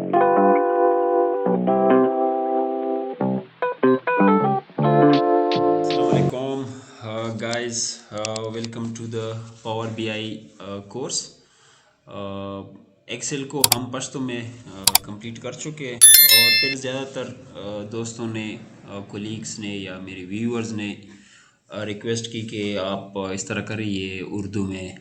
Assalamualaikum, guys. Welcome to the Power BI कोर्स। Excel को हम पश्तो में कंप्लीट कर चुके हैं और फिर ज़्यादातर दोस्तों ने, कोलीग्स ने या मेरे व्यूअर्स ने रिक्वेस्ट की कि आप इस तरह करिए उर्दू में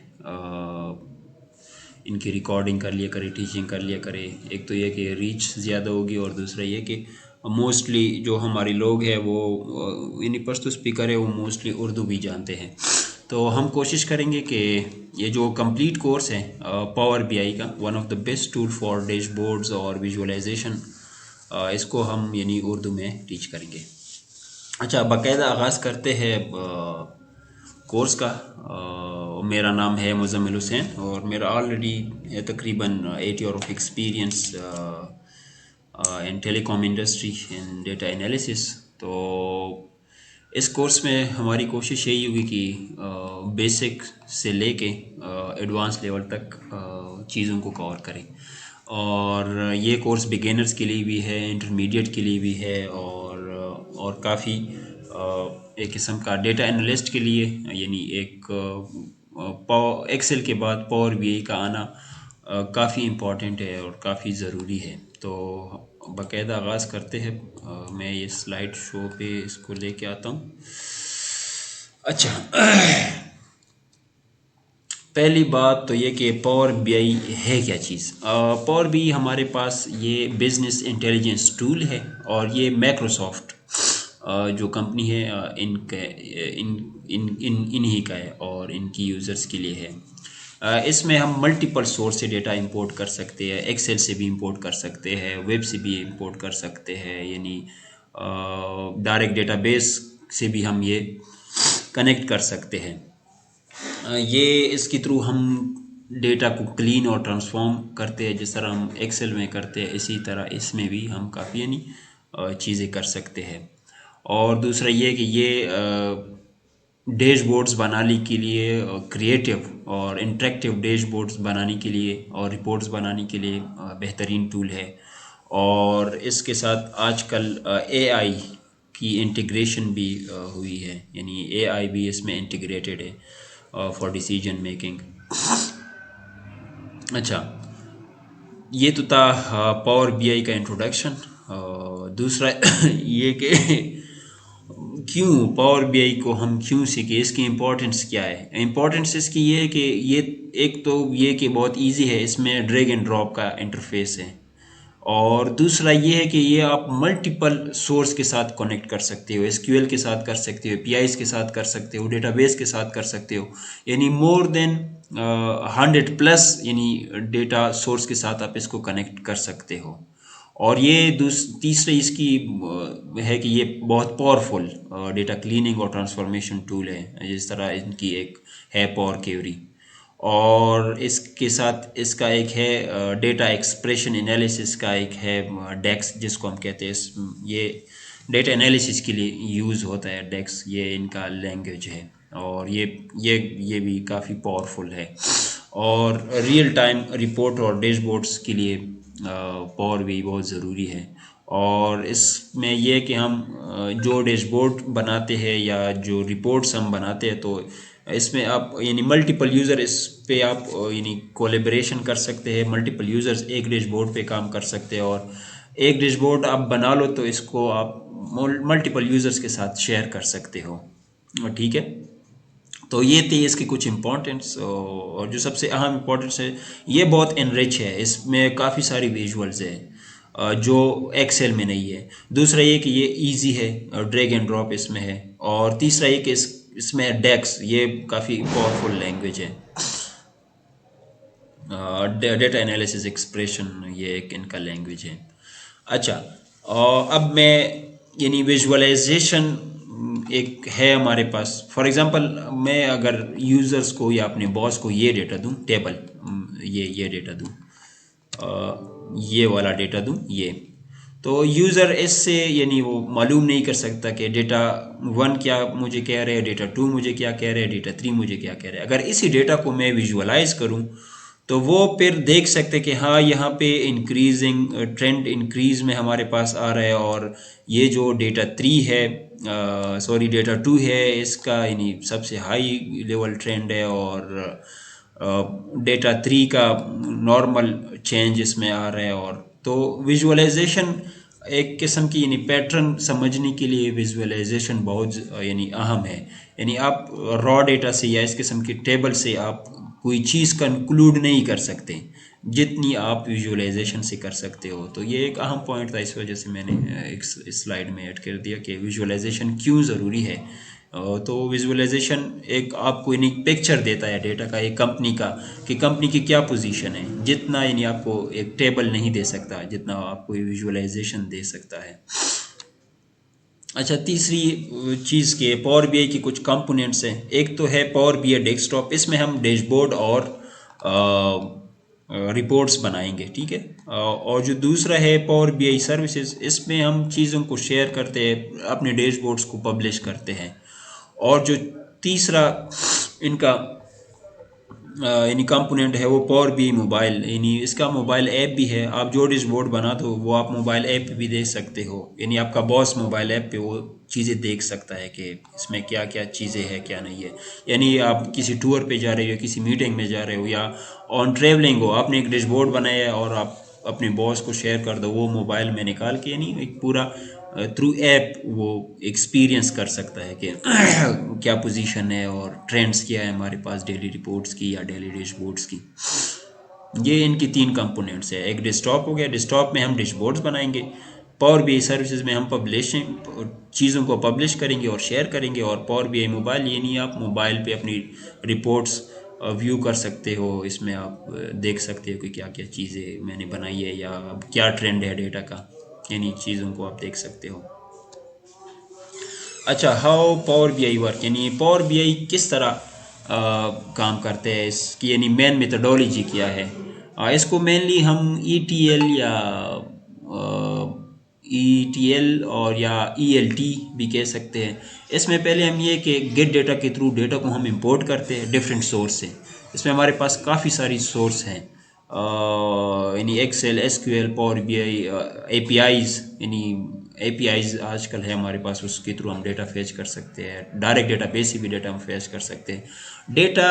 इनकी रिकॉर्डिंग कर लिया करें, टीचिंग कर लिया करें। एक तो ये कि रीच ज़्यादा होगी और दूसरा ये कि मोस्टली जो हमारे लोग हैं वो इन्हीं पश्तो स्पीकर है, वो मोस्टली उर्दू भी जानते हैं। तो हम कोशिश करेंगे कि ये जो कंप्लीट कोर्स है पावर बीआई का, one of the best tool for dashboards और विजुअलाइजेशन, इसको हम यानी उर्दू में टीच करेंगे। अच्छा, बाकायदा आगाज़ करते हैं कोर्स का। मेरा नाम है मुज़म्मिल हुसैन और मेरा ऑलरेडी तकरीबन 8 year of experience in telecom industry in data analysis. तो इस कोर्स में हमारी कोशिश यही होगी कि बेसिक से लेके एडवांस लेवल तक चीज़ों को कवर करें। और ये कोर्स बिगिनर्स के लिए भी है, इंटरमीडिएट के लिए भी है और काफ़ी एक किस्म का डेटा एनालिस्ट के लिए, यानी एक एक्सेल के बाद पावर बीआई का आना काफ़ी इम्पॉर्टेंट है और काफ़ी ज़रूरी है। तो बाकायदा आगाज़ करते हैं। मैं ये स्लाइड शो पे इसको लेके आता हूँ। अच्छा, पहली बात तो ये कि पावर बीआई है क्या चीज़। पावर बीआई हमारे पास ये बिजनेस इंटेलिजेंस टूल है और ये माइक्रोसॉफ्ट जो कंपनी है इनके इन इन इन इन्हीं का है और इनकी यूज़र्स के लिए है। इसमें हम मल्टीपल सोर्स से डेटा इंपोर्ट कर सकते हैं, एक्सेल से भी इंपोर्ट कर सकते हैं, वेब से भी इंपोर्ट कर सकते हैं, यानी डायरेक्ट डेटाबेस से भी हम ये कनेक्ट कर सकते हैं। ये इसके थ्रू हम डेटा को क्लीन और ट्रांसफॉर्म करते हैं, जिस तरह हम एक्सेल में करते हैं इसी तरह इसमें भी हम काफ़ी यानी चीज़ें कर सकते हैं। और दूसरा ये कि ये डैशबोर्ड्स बनाने के लिए, क्रिएटिव और इंटरेक्टिव डैशबोर्ड्स बनाने के लिए और रिपोर्ट्स बनाने के लिए बेहतरीन टूल है। और इसके साथ आजकल एआई की इंटीग्रेशन भी हुई है, यानी एआई भी इसमें इंटीग्रेटेड है फॉर डिसीजन मेकिंग। अच्छा, ये तो था पावर बीआई का इंट्रोडक्शन। दूसरा ये कि क्यों पावर बीआई को हम क्यों सीखें, इसकी इम्पोर्टेंस क्या है। इम्पोर्टेंस इसकी ये है कि ये एक तो ये कि बहुत इजी है, इसमें ड्रैग एंड ड्रॉप का इंटरफेस है। और दूसरा ये है कि ये आप मल्टीपल सोर्स के साथ कनेक्ट कर सकते हो, एसक्यूएल के साथ कर सकते हो, पीआईज के साथ कर सकते हो, डेटाबेस के साथ कर सकते हो, यानी मोर देन 100+ यानी डेटा सोर्स के साथ आप इसको कनेक्ट कर सकते हो। और ये तीसरी इसकी है कि ये बहुत पावरफुल डेटा क्लीनिंग और ट्रांसफॉर्मेशन टूल है, जिस तरह इनकी एक है पावर क्वेरी। और इसके साथ इसका एक है डेटा एक्सप्रेशन एनालिसिस का एक है डेक्स, जिसको हम कहते हैं, ये डेटा एनालिसिस के लिए यूज़ होता है डेक्स, ये इनका लैंग्वेज है। और ये भी काफ़ी पावरफुल है। और रियल टाइम रिपोर्ट और डैशबोर्ड्स के लिए पावर भी बहुत ज़रूरी है। और इसमें यह कि हम जो डैशबोर्ड बनाते हैं या जो रिपोर्ट्स हम बनाते हैं, तो इसमें आप यानी मल्टीपल यूज़र इस पे आप यानी कोलेब्रेशन कर सकते हैं, मल्टीपल यूज़र्स एक डैशबोर्ड पे काम कर सकते हैं। और एक डैशबोर्ड आप बना लो तो इसको आप मल्टीपल यूज़र्स के साथ शेयर कर सकते हो। ठीक है, तो ये थे इसके कुछ इम्पोर्टेंट्स। और जो सबसे अहम इम्पोर्टेंट्स है, ये बहुत इनरिच है, इसमें काफ़ी सारी विजुअल्स है जो एक्सेल में नहीं है। दूसरा ये कि ये इजी है, ड्रैग एंड ड्रॉप इसमें है। और तीसरा ये कि इसमें डेक्स, ये काफ़ी पावरफुल लैंग्वेज है। डेटा एनालिसिस एक्सप्रेशन, ये एक इनका लैंग्वेज है। अच्छा, अब मैं यानी विजुअलाइजेशन एक है हमारे पास। फॉर एग्जांपल, मैं अगर यूज़र्स को या अपने बॉस को ये डेटा दूं, टेबल, ये डेटा दूं, ये वाला डेटा दूं, ये, तो यूज़र इससे यानी वो मालूम नहीं कर सकता कि डेटा 1 क्या मुझे कह रहे हैं, डेटा 2 मुझे क्या कह रहे हैं, डेटा 3 मुझे क्या कह रहे हैं। अगर इसी डेटा को मैं विजुअलाइज़ करूं तो वो फिर देख सकते कि हाँ यहाँ पे इंक्रीजिंग ट्रेंड इंक्रीज में हमारे पास आ रहा है, और ये जो डेटा 3 है, डेटा 2 है, इसका यानी सबसे हाई लेवल ट्रेंड है, और डेटा 3 का नॉर्मल चेंज इसमें आ रहा है। और तो विजुअलाइजेशन एक किस्म की यानी पैटर्न समझने के लिए विजुअलाइजेशन बहुत यानी अहम है। यानी आप रॉ डेटा से या इस किस्म के टेबल से आप कोई चीज़ कंक्लूड नहीं कर सकते जितनी आप विजुअलाइजेशन से कर सकते हो। तो ये एक अहम पॉइंट था, इस वजह से मैंने एक स्लाइड में ऐड कर दिया कि विजुअलाइजेशन क्यों ज़रूरी है। तो विजुअलाइजेशन एक आपको यानी पिक्चर देता है डेटा का, एक कंपनी का, कि कंपनी की क्या पोजीशन है, जितना यानी आपको एक टेबल नहीं दे सकता जितना आपको विजुअलाइजेशन दे सकता है। अच्छा, तीसरी चीज़ के पावर बीआई की कुछ कंपोनेंट्स हैं। एक तो है पावर बीआई डेस्कटॉप, इसमें हम डैशबोर्ड और रिपोर्ट्स बनाएंगे, ठीक है। और जो दूसरा है पावर बीआई सर्विसेज, इसमें हम चीज़ों को शेयर करते हैं, अपने डैशबोर्ड्स को पब्लिश करते हैं। और जो तीसरा इनका यानी कंपोनेंट है वो पावर बी मोबाइल, यानी इसका मोबाइल ऐप भी है। आप जो डैशबोर्ड बना दो वो आप मोबाइल ऐप पे भी देख सकते हो, यानी आपका बॉस मोबाइल ऐप पे वो चीज़ें देख सकता है कि इसमें क्या क्या चीज़ें हैं क्या नहीं है। यानी आप किसी टूर पे जा रहे हो, किसी मीटिंग में जा रहे हो, या ऑन ट्रेवलिंग हो, आपने एक डैशबोर्ड बनाया है और आप अपने बॉस को शेयर कर दो, वो मोबाइल में निकाल के यानी एक पूरा थ्रू ऐप वो एक्सपीरियंस कर सकता है कि क्या पोजीशन है और ट्रेंड्स क्या है हमारे पास डेली रिपोर्ट्स की या डेली डैशबोर्ड्स की। ये इनकी तीन कंपोनेंट्स है। एक डेस्कटॉप हो गया, डेस्कटॉप में हम डैशबोर्ड्स बनाएंगे। पावर बीआई सर्विसेज में हम पब्लिशिंग चीज़ों को पब्लिश करेंगे और शेयर करेंगे। और पावर बीआई मोबाइल, ये नहीं आप मोबाइल पे अपनी रिपोर्ट्स व्यू कर सकते हो, इसमें आप देख सकते हो कि क्या क्या चीज़ें मैंने बनाई है या क्या ट्रेंड है डेटा का, यानी चीज़ों को आप देख सकते हो। अच्छा, हाउ पावर बीआई वर्क, यानी पावर बीआई किस तरह काम करते हैं, इसकी यानी मेन मेथडोलॉजी क्या है। इसको मेनली हम ईटीएल या ईटीएल और या ईएलटी भी कह सकते हैं। इसमें पहले हम ये कि गेट डेटा के थ्रू डेटा को हम इंपोर्ट करते हैं डिफरेंट सोर्स से। इसमें हमारे पास काफ़ी सारी सोर्स हैं, यानी Excel, SQL, Power BI, APIs, यानी एपीआईज आजकल है हमारे पास, उसके थ्रू हम डेटा फेच कर सकते हैं। डायरेक्ट डेटा बेस से भी डेटा हम फेच कर सकते हैं। डेटा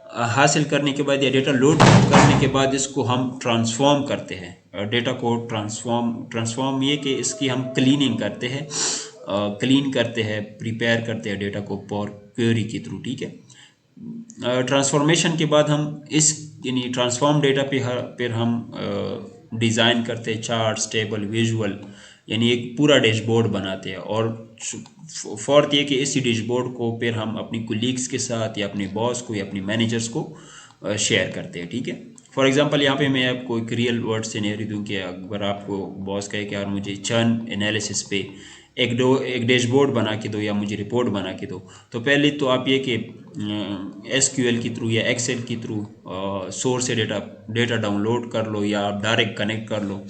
हासिल करने के बाद या डेटा लोड करने के बाद इसको हम ट्रांसफॉर्म करते हैं। डेटा को ट्रांसफॉर्म ये कि इसकी हम क्लीनिंग करते हैं, क्लीन करते हैं, प्रिपेयर करते हैं डेटा को पावर क्वेरी के थ्रू, ठीक है। ट्रांसफॉर्मेशन के बाद हम इस यानी ट्रांसफॉर्म डेटा पे फिर हम डिज़ाइन करते हैं चार्ट्स, टेबल, विजुअल, यानी एक पूरा डैशबोर्ड बनाते हैं। और फोर्थ ये कि इसी डैशबोर्ड को फिर हम अपनी कुलीग्स के साथ या अपने बॉस को या अपने मैनेजर्स को शेयर करते हैं, ठीक है। फॉर एग्जांपल यहाँ पे मैं आपको एक रियल वर्ड सिनेरियो दूँ कि अगर आपको बॉस कहे कि यार मुझे चर्न एनालिसिस पे एक डैशबोर्ड बना के दो या मुझे रिपोर्ट बना के दो, तो पहले तो आप ये कि एसक्यूएल के थ्रू या एक्सेल के थ्रू सोर्स से डेटा डाउनलोड कर लो या आप डायरेक्ट कनेक्ट कर लो।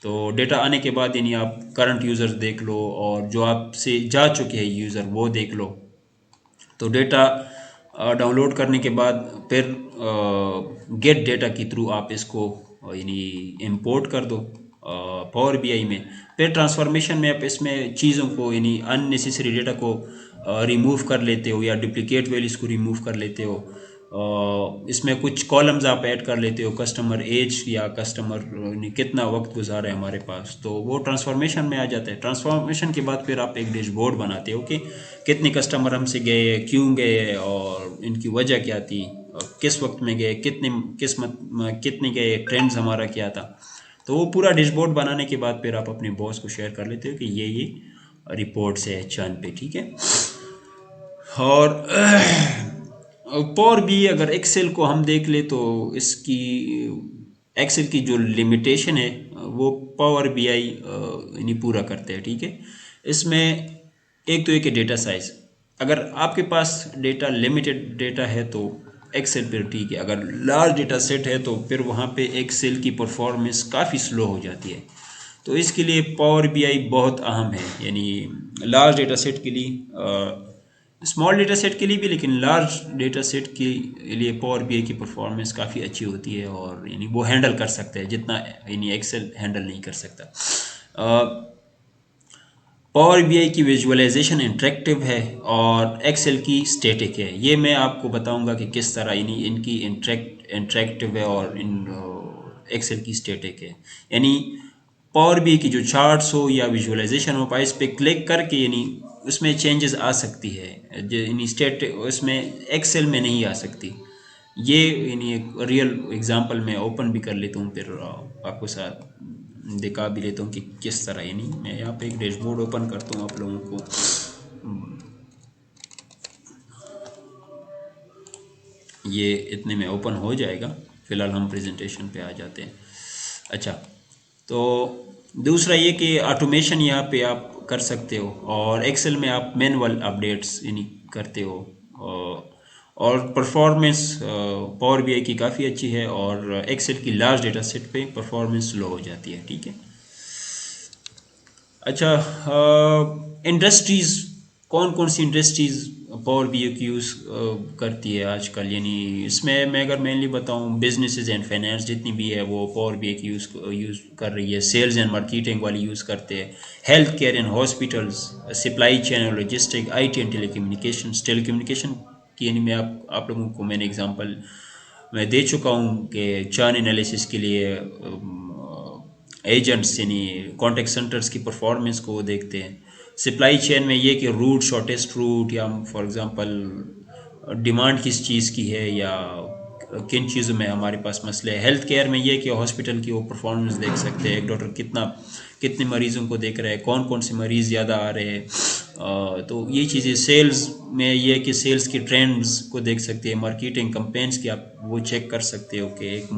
तो डेटा आने के बाद यानी आप करंट यूज़र्स देख लो और जो आपसे जा चुके हैं यूज़र वो देख लो। तो डेटा डाउनलोड करने के बाद फिर गेट डेटा के थ्रू आप इसको यानी इंपोर्ट कर दो पावर बीआई में। फिर ट्रांसफॉर्मेशन में आप इसमें चीज़ों को यानी अननेसेसरी डेटा को रिमूव कर लेते हो या डुप्लीकेट वैल्यूज़ को रिमूव कर लेते हो। इसमें कुछ कॉलम्स आप ऐड कर लेते हो, कस्टमर एज या कस्टमर ने कितना वक्त गुजारा है हमारे पास, तो वो ट्रांसफॉर्मेशन में आ जाता है। ट्रांसफॉर्मेशन के बाद फिर आप एक डैशबोर्ड बनाते हो कि कितने कस्टमर हमसे गए, क्यों गए और इनकी वजह क्या थी, किस वक्त में गए, कितने गए, ट्रेंड्स हमारा क्या था। तो वो पूरा डैशबोर्ड बनाने के बाद फिर आप अपने बॉस को शेयर कर लेते हो कि ये रिपोर्ट्स है चर्न पे, ठीक है। और पावर बी अगर एक्सेल को हम देख ले तो इसकी एक्सेल की जो लिमिटेशन है वो पावर बीआई यानी पूरा करते हैं, ठीक है। इसमें एक तो एक है डेटा साइज। अगर आपके पास डेटा लिमिटेड डेटा है तो एक्सेल पर ठीक है, अगर लार्ज डेटा सेट है तो फिर वहाँ पे एक्सेल की परफॉर्मेंस काफ़ी स्लो हो जाती है। तो इसके लिए पावर बीआई बहुत अहम है, यानी लार्ज डेटा सेट के लिए स्मॉल डेटा सेट के लिए भी, लेकिन लार्ज डेटा सेट के लिए पावर बीआई की परफॉर्मेंस काफ़ी अच्छी होती है, और यानी वो हैंडल कर सकते हैं जितना यानी एक्सेल हैंडल नहीं कर सकता। पावर बीआई की विजुअलाइजेशन इंटरेक्टिव है और एक्सेल की स्टैटिक है। ये मैं आपको बताऊंगा कि किस तरह यानी इनकी इंटरेक्टिव है और इन एक्सेल की स्टैटिक है। यानी पावर बीआई की जो चार्ट्स हो या विजुअलाइजेशन हो, आप इस पे क्लिक करके यानी उसमें चेंजेस आ सकती है जो यानी स्टेट उसमें एक्सेल में नहीं आ सकती। ये यानी एक रियल एग्जांपल मैं ओपन भी कर लेता हूँ, फिर आपको साथ दिखा भी लेता हूँ कि किस तरह। यानी मैं यहाँ पे एक डैशबोर्ड ओपन करता हूँ आप लोगों को, ये इतने में ओपन हो जाएगा। फ़िलहाल हम प्रेजेंटेशन पे आ जाते हैं। अच्छा, तो दूसरा ये कि ऑटोमेशन यहाँ पे आप कर सकते हो, और एक्सेल में आप मैनुअल अपडेट्स यानी करते हो। और परफॉर्मेंस पावर बीआई की काफ़ी अच्छी है, और एक्सेल की लार्ज डेटा सेट पे परफॉर्मेंस लो हो जाती है। ठीक है। अच्छा, इंडस्ट्रीज़, कौन कौन सी इंडस्ट्रीज़ पावर बीआई की यूज़ करती है आजकल? यानी इसमें मैं अगर मेनली बताऊं, बिजनेसेस एंड फाइनेंस जितनी भी है वो पावर बीआई की यूज़ कर रही है। सेल्स एंड मार्केटिंग वाली यूज़ करते हैं। Health care and hospitals, supply chain और लॉजिस्टिक, आईटी एंड टेलीकम्युनिकेशन की यानी मैं आप लोगों को मैंने एग्जांपल मैं दे चुका हूँ कि चर्न एनालिसिस के लिए एजेंट्स यानी कॉन्टेक्ट सेंटर्स की परफॉर्मेंस को वो देखते हैं। सप्लाई चेन में ये कि रूट, शॉर्टेस्ट रूट, या फॉर एग्जांपल डिमांड किस चीज़ की है या किन चीज़ों में हमारे पास मसले है। हेल्थ केयर में ये कि हॉस्पिटल की वो परफॉर्मेंस देख सकते हैं, एक डॉक्टर कितने मरीज़ों को देख रहा है, कौन कौन से मरीज़ ज़्यादा आ रहे हैं। तो ये चीज़ें सेल्स में ये कि सेल्स की ट्रेंड्स को देख सकते हैं। मार्केटिंग कंपेन्स की आप वो चेक कर सकते हो कि एक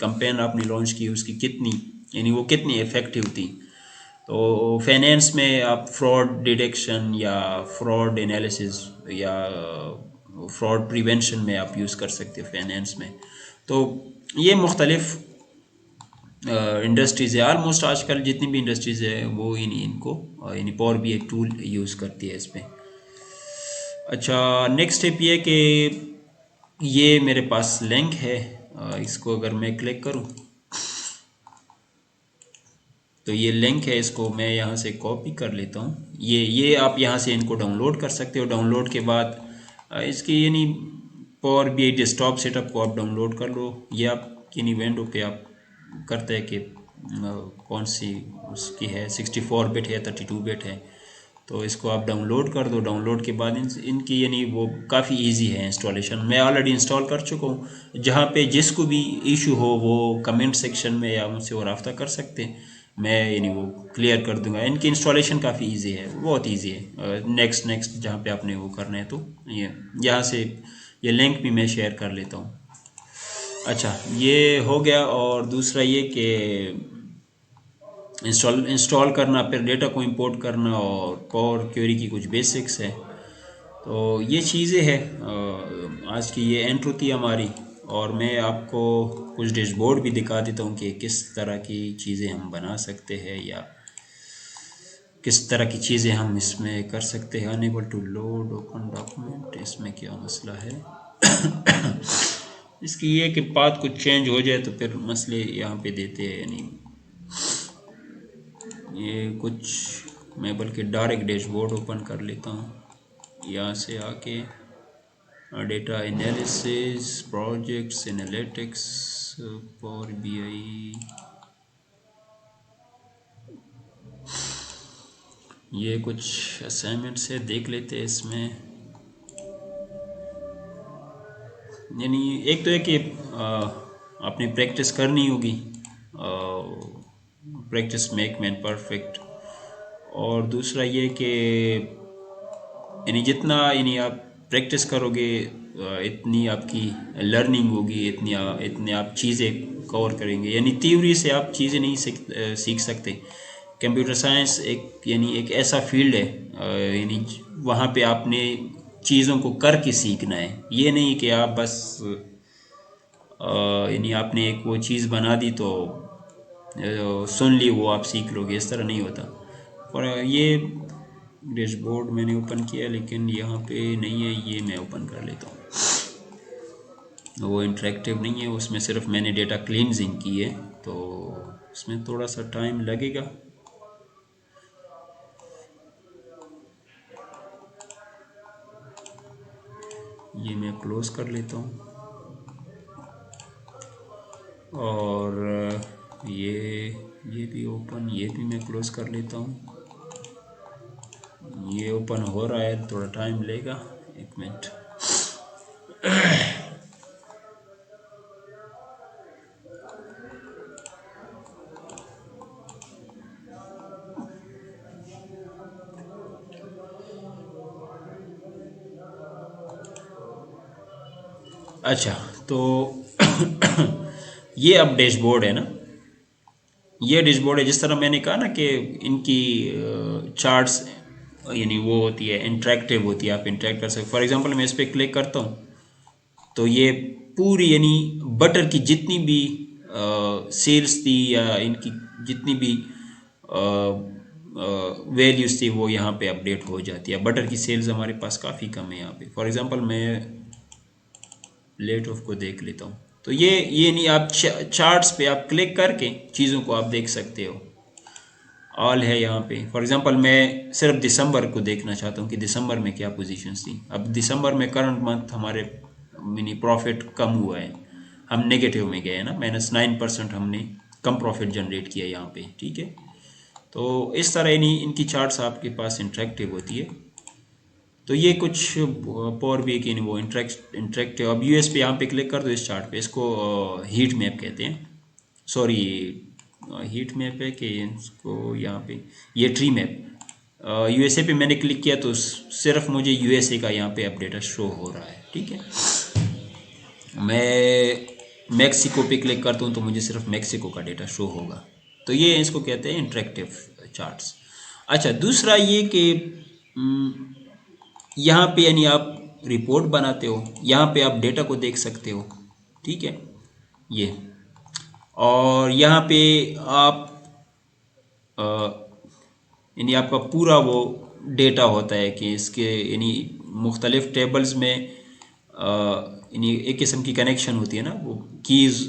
कंपेन आपने लॉन्च की उसकी कितनी यानी वो कितनी इफ़ेक्टिव थी। तो फाइनेंस में आप फ्रॉड डिटेक्शन या फ्रॉड एनालिसिस या फ्रॉड प्रिवेंशन में आप यूज़ कर सकते हो फाइनेंस में। तो ये मुख्तलिफ इंडस्ट्रीज़ है। आलमोस्ट आजकल जितनी भी इंडस्ट्रीज़ है वो इनको यानी पावर बी एक टूल यूज़ करती है इसमें। अच्छा, नेक्स्ट स्टेप ये कि ये मेरे पास लिंक है, इसको अगर मैं क्लिक करूं तो ये लिंक है, इसको मैं यहाँ से कॉपी कर लेता हूँ। ये आप यहाँ से इनको डाउनलोड कर सकते हो। डाउनलोड के बाद इसकी यानी पावर बीआई डेस्कटॉप सेटअप को आप डाउनलोड कर लो। ये आप यानी विंडो पे आप करते हैं कि कौन सी उसकी है, 64 बिट है 32 बिट है, तो इसको आप डाउनलोड कर दो। डाउनलोड के बाद इनकी यानी वो काफ़ी इजी है इंस्टॉलेशन। मैं ऑलरेडी इंस्टॉल कर चुका हूँ। जहाँ पे जिसको भी इशू हो वो कमेंट सेक्शन में या मुझसे वो रब्ता कर सकते हैं, मैं यानी वो क्लियर कर दूंगा। इनकी इंस्टॉलेशन काफ़ी इजी है, बहुत इजी है। नेक्स्ट नेक्स्ट जहाँ पे आपने वो करना है तो ये यहाँ से ये लिंक भी मैं शेयर कर लेता हूँ। अच्छा, ये हो गया। और दूसरा ये कि इंस्टॉल करना, फिर डेटा को इंपोर्ट करना, और पावर क्वेरी की कुछ बेसिक्स है। तो ये चीज़ें हैं। आज की ये एंट्रो थी हमारी, और मैं आपको कुछ डैशबोर्ड भी दिखा देता हूँ कि किस तरह की चीज़ें हम बना सकते हैं या किस तरह की चीज़ें हम इसमें कर सकते हैं। Enable to load open document, इसमें क्या मसला है? इसकी ये कि पाथ कुछ चेंज हो जाए तो फिर मसले यहाँ पे देते हैं। यानी ये कुछ मैं बल्कि डायरेक्ट डैशबोर्ड ओपन कर लेता हूँ यहाँ से आके। Data analysis, projects, analytics, power BI, ये कुछ असाइनमेंट्स है, देख लेते हैं इसमें। यानी एक तो है कि आपने प्रैक्टिस करनी होगी, प्रैक्टिस मेक मैन परफेक्ट। और दूसरा ये कि यानी जितना यानी आप प्रैक्टिस करोगे इतनी आपकी लर्निंग होगी, इतने आप चीज़ें कवर करेंगे। यानी थ्योरी से आप चीज़ें नहीं सीख सकते। कंप्यूटर साइंस एक यानी एक ऐसा फील्ड है यानी वहाँ पे आपने चीज़ों को करके सीखना है। ये नहीं कि आप बस यानी आपने एक वो चीज़ बना दी तो सुन ली वो आप सीख लोगे, इस तरह नहीं होता। और ये डैशबोर्ड मैंने ओपन किया लेकिन यहाँ पे नहीं है, ये मैं ओपन कर लेता हूँ। वो इंटरेक्टिव नहीं है, उसमें सिर्फ मैंने डेटा क्लींजिंग की है, तो उसमें थोड़ा सा टाइम लगेगा। ये मैं क्लोज़ कर लेता हूँ और ये भी ओपन, ये भी मैं क्लोज़ कर लेता हूँ। ये ओपन हो रहा है, थोड़ा टाइम लेगा, 1 मिनट। अच्छा, तो ये अब डैशबोर्ड है ना, ये डैशबोर्ड है। जिस तरह मैंने कहा ना कि इनकी चार्ट्स यानी वो होती है, इंटरेक्टिव होती है, आप इंटरेक्ट कर सकते। फॉर एग्जांपल मैं इस पर क्लिक करता हूँ तो ये पूरी यानी बटर की जितनी भी सेल्स थी या इनकी जितनी भी वैल्यूज़ थी वो यहाँ पे अपडेट हो जाती है। बटर की सेल्स हमारे पास काफ़ी कम है यहाँ पे। फॉर एग्जांपल मैं लेट ऑफ को देख लेता हूँ, तो ये नहीं, आप चार्ट्स पे आप क्लिक करके चीज़ों को आप देख सकते हो। ऑल है यहाँ पे। फॉर एग्जांपल मैं सिर्फ दिसंबर को देखना चाहता हूँ कि दिसंबर में क्या पोजीशंस थी। अब दिसंबर में करंट मंथ हमारे मिनी प्रॉफिट कम हुआ है, हम नेगेटिव में गए हैं ना, -9% हमने कम प्रॉफिट जनरेट किया यहाँ पे, ठीक है। तो इस तरह नहीं, इनकी चार्ट्स आपके पास इंटरेक्टिव होती है। तो ये कुछ पावर बी की वो इंटरेक्टिव। अब यूएस पे यहाँ पे क्लिक कर दो इस चार्ट पे, इसको हीट मैप कहते हैं, सॉरी हीट मैप है कि इसको यहाँ पे ये ट्री मैप। यूएसए पे मैंने क्लिक किया तो सिर्फ मुझे यूएसए का यहाँ पे अपडेट शो हो रहा है, ठीक है। मैं मैक्सिको पे क्लिक करता हूँ तो मुझे सिर्फ मैक्सिको का डेटा शो होगा। तो ये इसको कहते हैं इंटरेक्टिव चार्ट्स। अच्छा, दूसरा ये कि यहाँ पे यानी आप रिपोर्ट बनाते हो, यहाँ पे आप डेटा को देख सकते हो, ठीक है। ये और यहाँ पे आप यानी आपका पूरा वो डेटा होता है कि इसके यानी मुख्तलिफ टेबल्स में यानी एक किस्म की कनेक्शन होती है ना, वो कीज़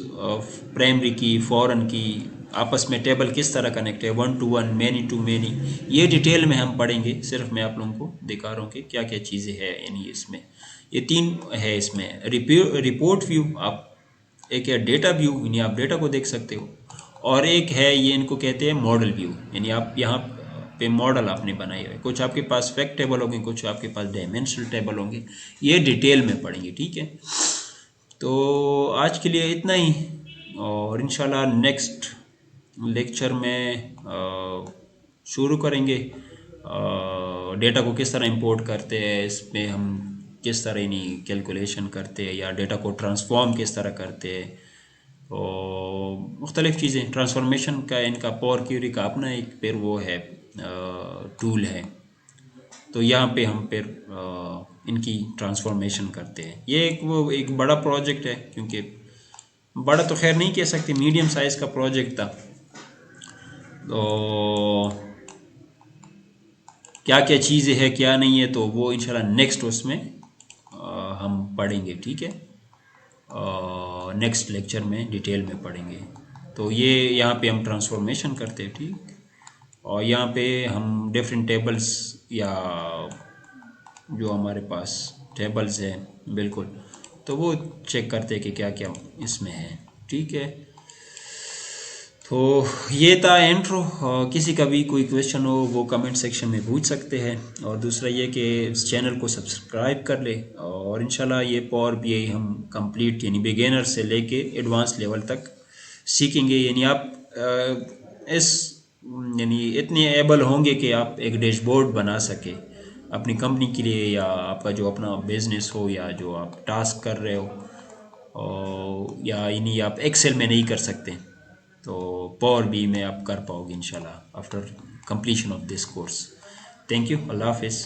प्राइमरी की, फॉरेन की, आपस में टेबल किस तरह कनेक्ट है, 1 to 1, मैनी टू मैनी, ये डिटेल में हम पढ़ेंगे। सिर्फ मैं आप लोगों को दिखा रहा हूँ कि क्या क्या चीज़ें हैं यानी इसमें। ये 3 है इसमें। रिपोर्ट व्यू, आप एक है डेटा व्यू, यानी आप डेटा को देख सकते हो, और एक है ये इनको कहते हैं मॉडल व्यू, यानी आप यहाँ पे मॉडल आपने बनाए हुए, कुछ आपके पास फैक्ट टेबल होंगे, कुछ आपके पास डायमेंशनल टेबल होंगे, ये डिटेल में पढ़ेंगे, ठीक है। तो आज के लिए इतना ही, और इंशाल्लाह नेक्स्ट लेक्चर में शुरू करेंगे डेटा को किस तरह इंपोर्ट करते हैं, इसमें हम किस तरह इन्हीं कैलकुलेशन करते हैं, या डेटा को ट्रांसफॉर्म किस तरह करते हैं, और मुख्तलिफ़ चीज़ें। ट्रांसफॉर्मेशन का इनका पावर क्यूरी का अपना एक फिर वो है टूल है, तो यहाँ पे हम फिर इनकी ट्रांसफॉर्मेशन करते हैं। ये एक बड़ा प्रोजेक्ट है, क्योंकि बड़ा तो खैर नहीं कह सकते, मीडियम साइज़ का प्रोजेक्ट था। तो क्या क्या चीज़ें हैं क्या नहीं है, तो वो इंशाल्लाह नेक्स्ट उसमें हम पढ़ेंगे, ठीक है। नेक्स्ट लेक्चर में डिटेल में पढ़ेंगे। तो ये यहाँ पे हम ट्रांसफॉर्मेशन करते हैं, ठीक। और यहाँ पे हम डिफरेंट टेबल्स या जो हमारे पास टेबल्स हैं बिल्कुल, तो वो चेक करते हैं कि क्या क्या इसमें है, ठीक है। तो ये था इंट्रो। किसी का भी कोई क्वेश्चन हो वो कमेंट सेक्शन में पूछ सकते हैं, और दूसरा ये कि इस चैनल को सब्सक्राइब कर ले, और इंशाल्लाह ये पावर बीआई हम कंप्लीट यानी बिगिनर से लेके एडवांस लेवल तक सीखेंगे। यानी आप इस यानी इतने एबल होंगे कि आप एक डैशबोर्ड बना सके अपनी कंपनी के लिए, या आपका जो अपना बिजनेस हो, या जो आप टास्क कर रहे हो, या यानी आप एक्सेल में नहीं कर सकते तो पावर बी में आप कर पाओगे इंशाल्लाह after completion of this course. Thank you, अल्लाह हाफिज़।